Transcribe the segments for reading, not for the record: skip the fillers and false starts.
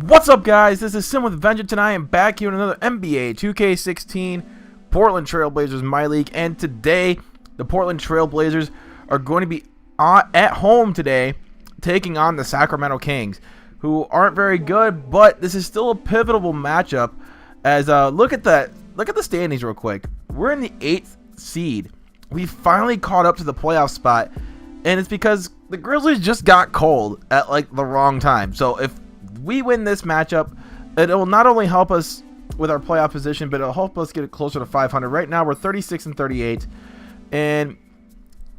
What's up, guys? This is Sim with Vengeance, and I am back here in another NBA 2K16 Portland Trail Blazers MyLeague. And today, the Portland Trail Blazers are going to be at home today, taking on the Sacramento Kings, who aren't very good, but this is still a pivotal matchup. As look at the standings real quick. We're in the 8th seed. We finally caught up to the playoff spot, and it's because the Grizzlies just got cold at like the wrong time. So if we win this matchup, it will not only help us with our playoff position, but it'll help us get closer to 500. Right now, we're 36 and 38, and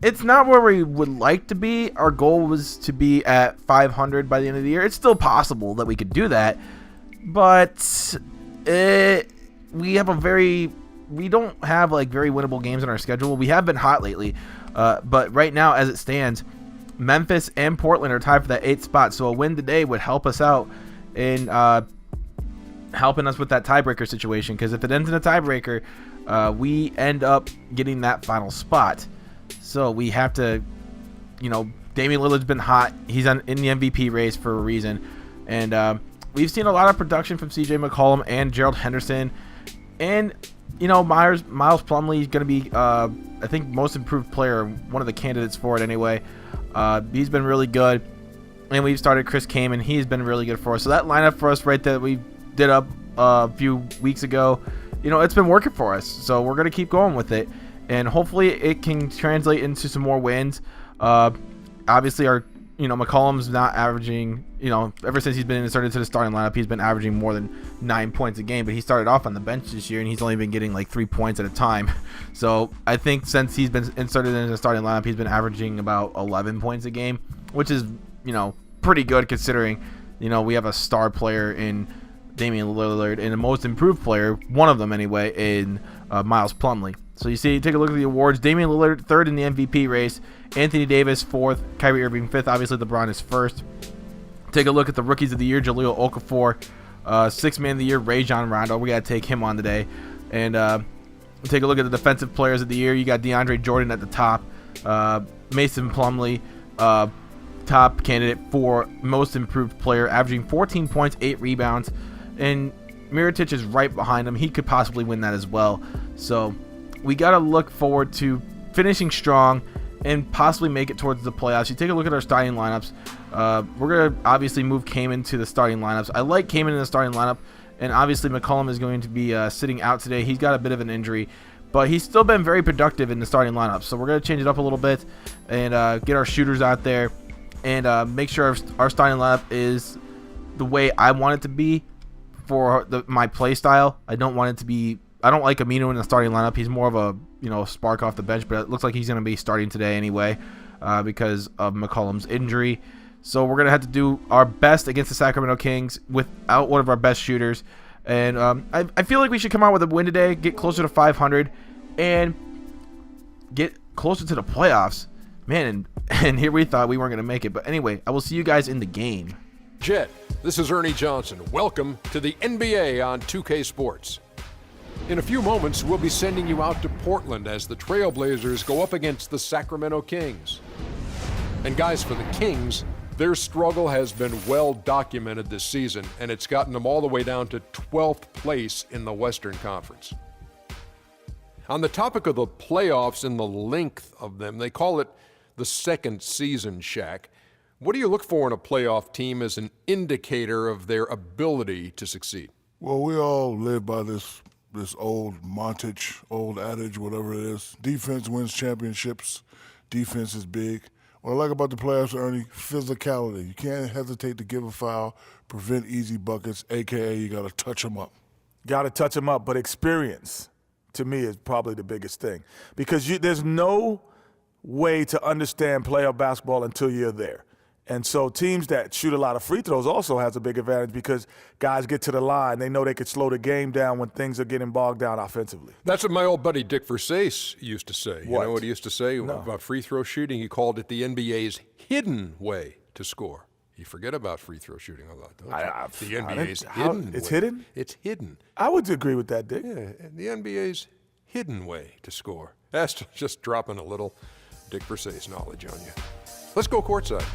it's not where we would like to be. Our goal was to be at 500 by the end of the year. It's still possible that we could do that, but we don't have like very winnable games in our schedule. We have been hot lately, but right now, as it stands, Memphis and Portland are tied for that 8th spot, so a win today would help us out in helping us with that tiebreaker situation, because if it ends in a tiebreaker, we end up getting that final spot. So we have to, Damien Lillard's been hot. He's in the MVP race for a reason, and we've seen a lot of production from CJ McCollum and Gerald Henderson, and Miles Plumlee is going to be, I think, most improved player, one of the candidates for it anyway. He's been really good, and we've started Chris Kaman. He's been really good for us. So that lineup for us right that we did up a few weeks ago, it's been working for us. So we're going to keep going with it, and hopefully it can translate into some more wins. Obviously, our McCollum's not averaging, ever since he's been inserted to the starting lineup, he's been averaging more than 9 points a game, but he started off on the bench this year, and he's only been getting like 3 points at a time. So I think since he's been inserted into the starting lineup, he's been averaging about 11 points a game, which is, pretty good considering, we have a star player in Damien Lillard and a most improved player, one of them anyway, in Miles Plumlee. So you take a look at the awards. Damien Lillard, 3rd in the MVP race. Anthony Davis, 4th. Kyrie Irving, 5th. Obviously, LeBron is 1st. Take a look at the Rookies of the Year. Jahlil Okafor, 6th Man of the Year. Rajon Rondo. We got to take him on today. And take a look at the Defensive Players of the Year. You got DeAndre Jordan at the top. Mason Plumlee, top candidate for Most Improved Player, averaging 14 points, 8 rebounds. And Mirotic is right behind him. He could possibly win that as well. So we got to look forward to finishing strong and possibly make it towards the playoffs. You take a look at our starting lineups. We're going to obviously move Kaman to the starting lineups. I like Kaman in the starting lineup, and obviously McCollum is going to be sitting out today. He's got a bit of an injury, but he's still been very productive in the starting lineup. So we're going to change it up a little bit and get our shooters out there and make sure our starting lineup is the way I want it to be for my play style. I don't like Amino in the starting lineup. He's more of a spark off the bench, but it looks like he's going to be starting today anyway because of McCollum's injury. So we're going to have to do our best against the Sacramento Kings without one of our best shooters. And I feel like we should come out with a win today, get closer to 500, and get closer to the playoffs. Man, and here we thought we weren't going to make it. But anyway, I will see you guys in the game. Jet, this is Ernie Johnson. Welcome to the NBA on 2K Sports. In a few moments, we'll be sending you out to Portland as the Trailblazers go up against the Sacramento Kings. And guys, for the Kings, their struggle has been well documented this season, and it's gotten them all the way down to 12th place in the Western Conference. On the topic of the playoffs and the length of them, they call it the second season, Shaq. What do you look for in a playoff team as an indicator of their ability to succeed? Well, we all live by this old old adage, whatever it is. Defense wins championships. Defense is big. What I like about the playoffs, Ernie, physicality. You can't hesitate to give a foul, prevent easy buckets, a.k.a. you got to touch them up. Got to touch them up, but experience, to me, is probably the biggest thing. Because there's no way to understand playoff basketball until you're there. And so teams that shoot a lot of free throws also has a big advantage because guys get to the line. They know they could slow the game down when things are getting bogged down offensively. That's what my old buddy Dick Versace used to say. What? You know what he used to say about free throw shooting? He called it the NBA's hidden way to score. You forget about free throw shooting a lot, don't you? The NBA's hidden way. It's hidden? It's hidden. I would agree with that, Dick. Yeah, the NBA's hidden way to score. That's just dropping a little Dick Versace knowledge on you. Let's go courtside.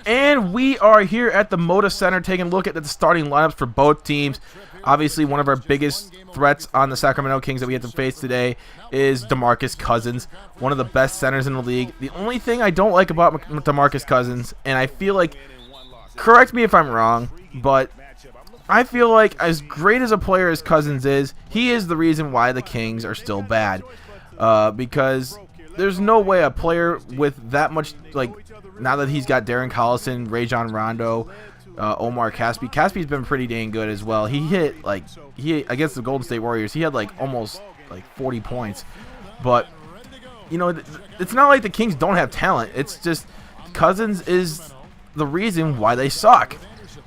And we are here at the Moda Center taking a look at the starting lineups for both teams. Obviously, one of our biggest threats on the Sacramento Kings that we have to face today is DeMarcus Cousins, one of the best centers in the league. The only thing I don't like about DeMarcus Cousins, and I feel like, correct me if I'm wrong, but I feel like as great as a player as Cousins is, he is the reason why the Kings are still bad. Because there's no way a player with that much, like, now that he's got Darren Collison, Rajon Rondo, Omar Caspi. Caspi's been pretty dang good as well. He hit, against the Golden State Warriors, he had, almost 40 points. But, it's not like the Kings don't have talent. It's just Cousins is the reason why they suck.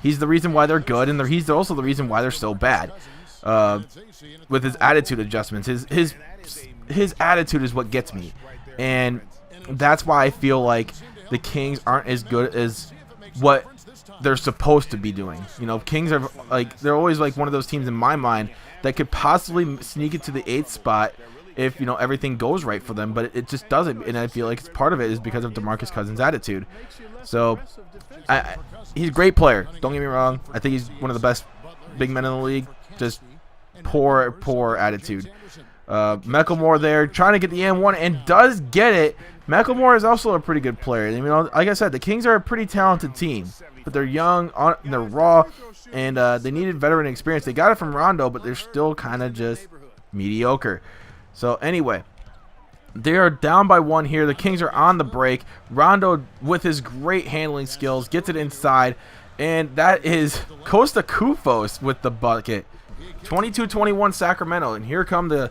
He's the reason why they're good, and he's also the reason why they're so bad. With his attitude adjustments. His attitude is what gets me. And that's why I feel like the Kings aren't as good as what they're supposed to be doing. Kings are they're always one of those teams in my mind that could possibly sneak it to the 8th spot if everything goes right for them, but it just doesn't. And I feel like part of it is because of DeMarcus Cousins' attitude. So he's a great player. Don't get me wrong. I think he's one of the best big men in the league. Just poor attitude. Mecklemore there trying to get the and one and does get it. Mecklemore is also a pretty good player. Like I said, the Kings are a pretty talented team, but they're young, they're raw, and they needed veteran experience. They got it from Rondo, but they're still kind of just mediocre. So anyway, they are down by 1 here. The Kings are on the break. Rondo, with his great handling skills, gets it inside, and that is Costa Koufos with the bucket. 22-21 Sacramento, and here come the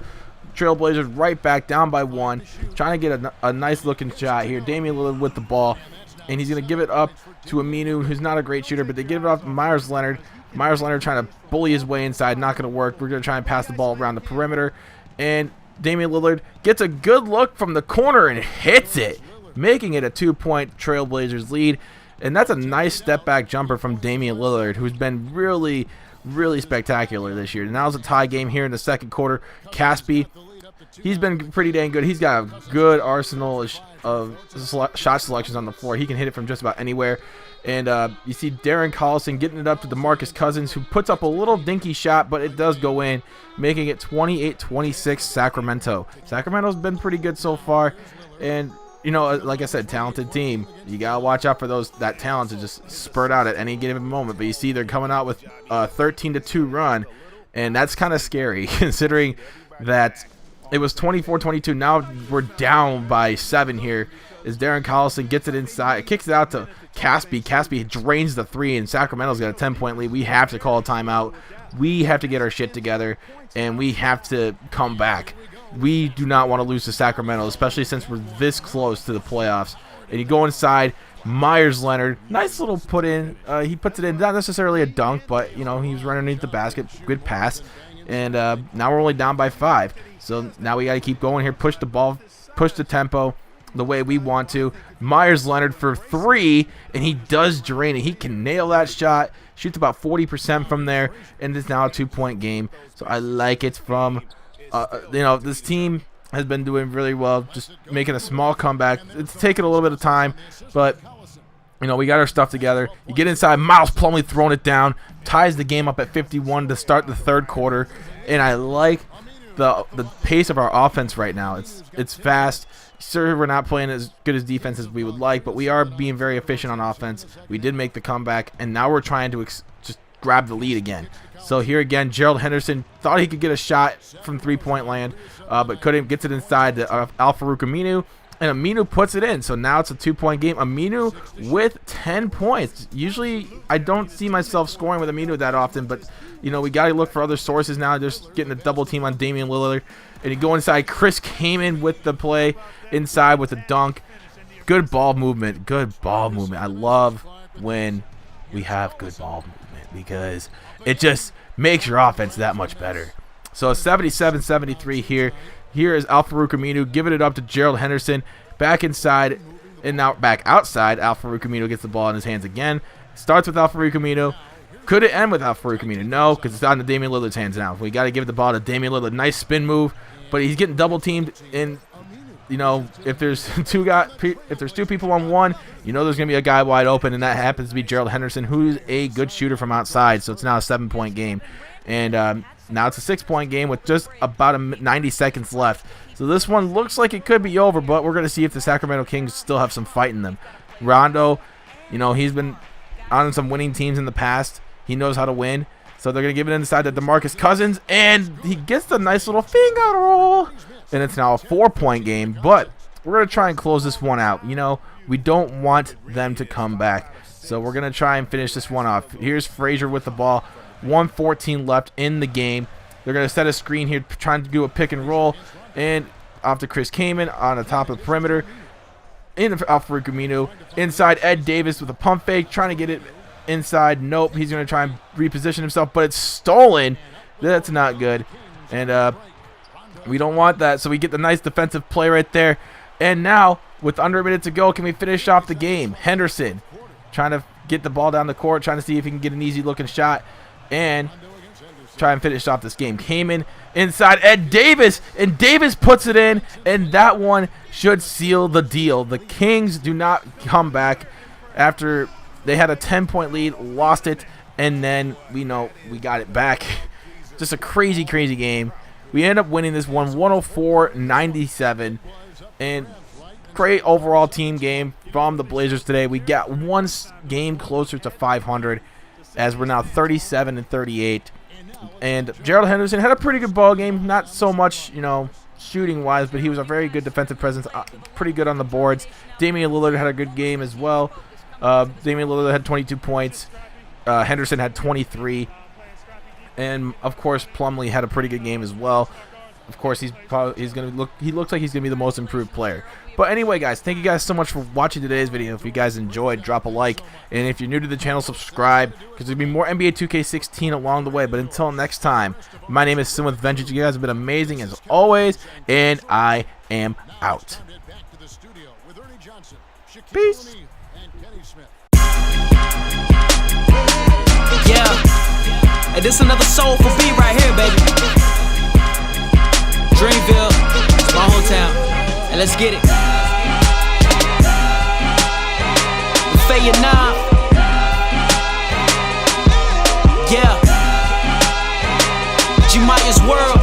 Trailblazers right back down by 1, trying to get a nice looking shot here. Damien Lillard with the ball, and he's going to give it up to Aminu, who's not a great shooter, but they give it off to Myers Leonard. Myers Leonard trying to bully his way inside, not going to work. We're going to try and pass the ball around the perimeter, and Damien Lillard gets a good look from the corner and hits it, making it a 2-point Trailblazers lead. And that's a nice step back jumper from Damien Lillard, who's been really spectacular this year. Now it's a tie game here in the second quarter. Caspi, he's been pretty dang good. He's got a good arsenal of shot selections on the floor. He can hit it from just about anywhere. And you see Darren Collison getting it up to DeMarcus Cousins, who puts up a little dinky shot, but it does go in, making it 28-26 Sacramento. Sacramento's been pretty good so far. And like I said, talented team. You gotta watch out for that talent to just spurt out at any given moment. But you see they're coming out with a 13-2 run, and that's kind of scary considering that it was 24-22. Now we're down by 7 here. As Darren Collison gets it inside, kicks it out to Caspi. Caspi drains the 3, and Sacramento's got a 10-point lead. We have to call a timeout. We have to get our shit together, and we have to come back. We do not want to lose to Sacramento, especially since we're this close to the playoffs. And you go inside, Myers Leonard, nice little put in. He puts it in, not necessarily a dunk, but he was running underneath the basket, good pass. And now we're only down by 5. So now we got to keep going here, push the ball, push the tempo the way we want to. Myers Leonard for 3, and he does drain it. He can nail that shot, shoots about 40% from there, and it's now a 2-point game. So I like it from. This team has been doing really well, just making a small comeback. It's taken a little bit of time, but we got our stuff together. You get inside, Miles Plumlee throwing it down, ties the game up at 51 to start the third quarter, and I like the pace of our offense right now. It's fast. Sure, we're not playing as good as defense as we would like, but we are being very efficient on offense. We did make the comeback, and now we're trying to just grab the lead again. So here again, Gerald Henderson thought he could get a shot from 3-point land, but couldn't. Gets it inside to Al-Farouq Aminu, and Aminu puts it in. So now it's a 2-point game. Aminu with 10 points. Usually I don't see myself scoring with Aminu that often, but we got to look for other sources now. Just getting a double team on Damian Lillard. And you go inside. Chris came in with the play inside with a dunk. Good ball movement. Good ball movement. I love when we have good ball movement because it just makes your offense that much better. So 77-73 here. Here is Al-Farouq Aminu giving it up to Gerald Henderson. Back inside and now back outside. Al-Farouq Aminu gets the ball in his hands again. Starts with Al-Farouq Aminu. Could it end with Al-Farouq Aminu? No, because it's on the Damian Lillard's hands now. We got to give the ball to Damian Lillard. Nice spin move, but he's getting double teamed, and you know, if there's two people on one, you know there's going to be a guy wide open, and that happens to be Gerald Henderson, who's a good shooter from outside. So it's now a 7-point game. And now it's a 6-point game with just about 90 seconds left. So this one looks like it could be over, but we're going to see if the Sacramento Kings still have some fight in them. Rondo, you know, he's been on some winning teams in the past. He knows how to win. So they're going to give it inside to DeMarcus Cousins, and he gets the nice little finger roll. And it's now a 4-point game, but we're going to try and close this one out. You know, we don't want them to come back. So we're going to try and finish this one off. Here's Frazier with the ball. 1:14 left in the game. They're going to set a screen here, trying to do a pick and roll. And off to Chris Kaman on the top of the perimeter. Off for Gumino. Inside, Ed Davis with a pump fake, trying to get it inside. Nope, he's going to try and reposition himself, but it's stolen. That's not good. And we don't want that, so we get the nice defensive play right there. And now, with under a minute to go, can we finish off the game? Henderson trying to get the ball down the court, trying to see if he can get an easy-looking shot and try and finish off this game. Kaman inside, Ed Davis, and Davis puts it in, and that one should seal the deal. The Kings do not come back after they had a 10-point lead, lost it, and then we got it back. Just a crazy, crazy game. We end up winning this one 104-97, and great overall team game from the Blazers today. We got one game closer to 500 as we're now 37-38. And Gerald Henderson had a pretty good ball game. Not so much, you know, shooting-wise, but he was a very good defensive presence, pretty good on the boards. Damien Lillard had a good game as well. Damien Lillard had 22 points. Henderson had 23. And of course, Plumlee had a pretty good game as well. Of course, he looks like he's gonna be the most improved player. But anyway, guys, thank you guys so much for watching today's video. If you guys enjoyed, drop a like, and if you're new to the channel, subscribe, because there'll be more NBA 2K16 along the way. But until next time, my name is Sim with Vengeance. You guys have been amazing as always, and I am out. Peace. Yeah. Hey, this another soulful beat right here, baby. Dreamville, it's my hometown. And let's get it. Vietnam. Yeah. G-Maya's world.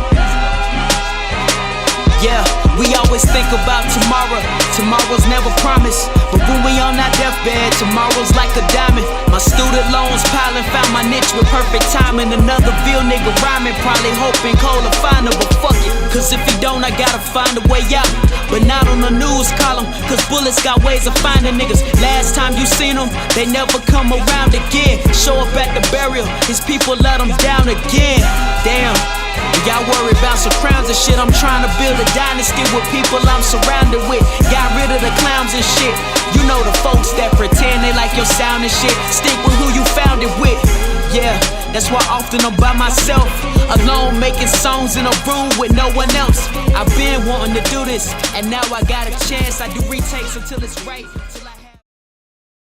Yeah, we always think about tomorrow. Tomorrow's never promised, but when we on that deathbed, tomorrow's like a diamond. My student loans piling, found my niche with perfect timing. Another Ville nigga rhyming, probably hoping Cole will find her, but fuck it, cause if he don't, I gotta find a way out. But not on the news column, cause bullets got ways of finding niggas. Last time you seen them, they never come around again. Show up at the burial, his people let him down again. Damn. Y'all worry about some crowns and shit. I'm trying to build a dynasty with people I'm surrounded with. Got rid of the clowns and shit. You know the folks that pretend they like your sound and shit. Stick with who you found it with. Yeah, that's why often I'm by myself, alone, making songs in a room with no one else. I've been wanting to do this, and now I got a chance. I do retakes until it's right.